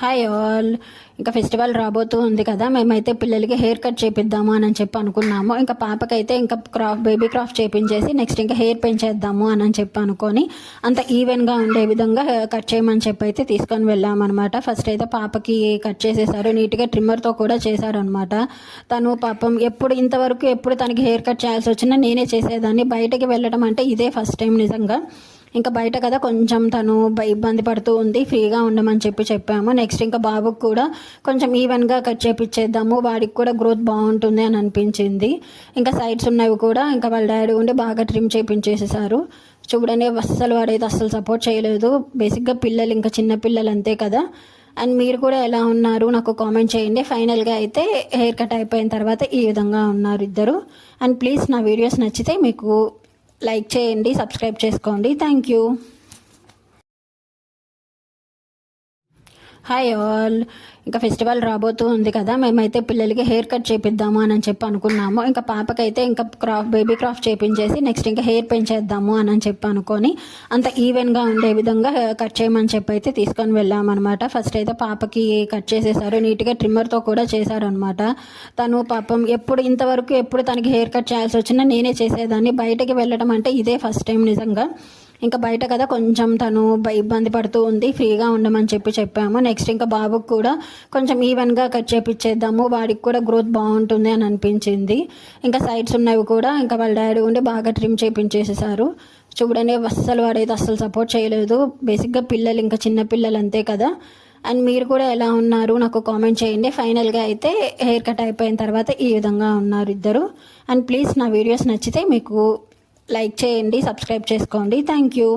Hi all. ఇంకా festival రాబోతూ ఉంది కదా, మేమైతే పిల్లలకి హెయిర్ కట్ చేపిద్దాము అని చెప్పి అనుకున్నాము. ఇంకా పాపకైతే ఇంకా బేబీ క్రాఫ్ట్ చేపించేసి నెక్స్ట్ ఇంకా హెయిర్ పెంచేద్దాము అని చెప్పి అనుకొని అంత ఈవెన్గా ఉండే విధంగా కట్ చేయమని చెప్పి అయితే తీసుకొని వెళ్ళామన్నమాట. ఫస్ట్ అయితే పాపకి కట్ చేసేసారు, నీట్గా ట్రిమ్మర్తో కూడా చేశారనమాట. తను పాపం ఎప్పుడు తనకి హెయిర్ కట్ చేయాల్సి వచ్చినా నేనే చేసేదాన్ని. బయటకి వెళ్ళడం అంటే ఇదే ఫస్ట్ టైం నిజంగా. ఇంకా బయట కదా కొంచెం తను ఇబ్బంది పడుతూ ఉంది, ఫ్రీగా ఉండమని చెప్పాము. నెక్స్ట్ ఇంకా బాబుకి కూడా కొంచెం ఈవెన్గా కట్ చేపించేద్దాము, వాడికి కూడా గ్రోత్ బాగుంటుంది అని అనిపించింది. ఇంకా సైడ్స్ ఉన్నవి కూడా ఇంకా వాళ్ళ డాడీ ఉండి బాగా ట్రిమ్ చేపించేసేసారు. చూడనే వాడైతే అస్సలు సపోర్ట్ చేయలేదు. బేసిక్గా పిల్లలు ఇంకా చిన్న పిల్లలు అంతే కదా. అండ్ మీరు కూడా ఎలా ఉన్నారు నాకు కామెంట్ చేయండి. ఫైనల్గా అయితే హెయిర్ కట్ అయిపోయిన తర్వాత ఈ విధంగా ఉన్నారు ఇద్దరు. అండ్ ప్లీజ్ నా వీడియోస్ నచ్చితే మీకు లైక్ చేయండి, సబ్స్క్రైబ్ చేసుకోండి. Thank you. Hi all. ఇంకా ఫెస్టివల్ రాబోతూ ఉంది కదా, మేమైతే పిల్లలకి హెయిర్ కట్ చేపిద్దాము అని చెప్పి అనుకున్నాము. ఇంకా పాపకైతే ఇంకా బేబీ క్రాఫ్ట్ చేపించేసి నెక్స్ట్ ఇంకా హెయిర్ పెంచేద్దాము అని చెప్పి అనుకొని అంత ఈవెన్గా ఉండే విధంగా కట్ చేయమని చెప్పి అయితే తీసుకొని వెళ్ళామన్నమాట. ఫస్ట్ అయితే పాపకి కట్ చేసేసారు, నీట్గా ట్రిమ్మర్తో కూడా చేశారనమాట. తను పాపం ఎప్పుడు తనకి హెయిర్ కట్ చేయాల్సి వచ్చినా నేనే చేసేదాన్ని. బయటకి వెళ్ళడం అంటే ఇదే ఫస్ట్ టైం నిజంగా. ఇంకా బయట కదా కొంచెం తను ఇబ్బంది పడుతూ ఉంది, ఫ్రీగా ఉండమని చెప్పాము. నెక్స్ట్ ఇంకా బాబుకి కూడా కొంచెం ఈవెన్గా కట్ చేపించేద్దాము, వాడికి కూడా గ్రోత్ బాగుంటుంది అని అనిపించింది. ఇంకా సైడ్స్ ఉన్నవి కూడా ఇంకా వాళ్ళ డాడీ ఉండి బాగా ట్రిమ్ చేపించేసేసారు. చూడనే వాడైతే అస్సలు సపోర్ట్ చేయలేదు. బేసిక్గా పిల్లలు ఇంకా చిన్న పిల్లలు అంతే కదా. అండ్ మీరు కూడా ఎలా ఉన్నారు నాకు కామెంట్ చేయండి. ఫైనల్గా అయితే హెయిర్ కట్ అయిపోయిన తర్వాత ఈ విధంగా ఉన్నారు ఇద్దరు. అండ్ ప్లీజ్ నా వీడియోస్ నచ్చితే మీకు లైక్ చేయండి, సబ్స్క్రైబ్ చేసుకోండి. Thank you.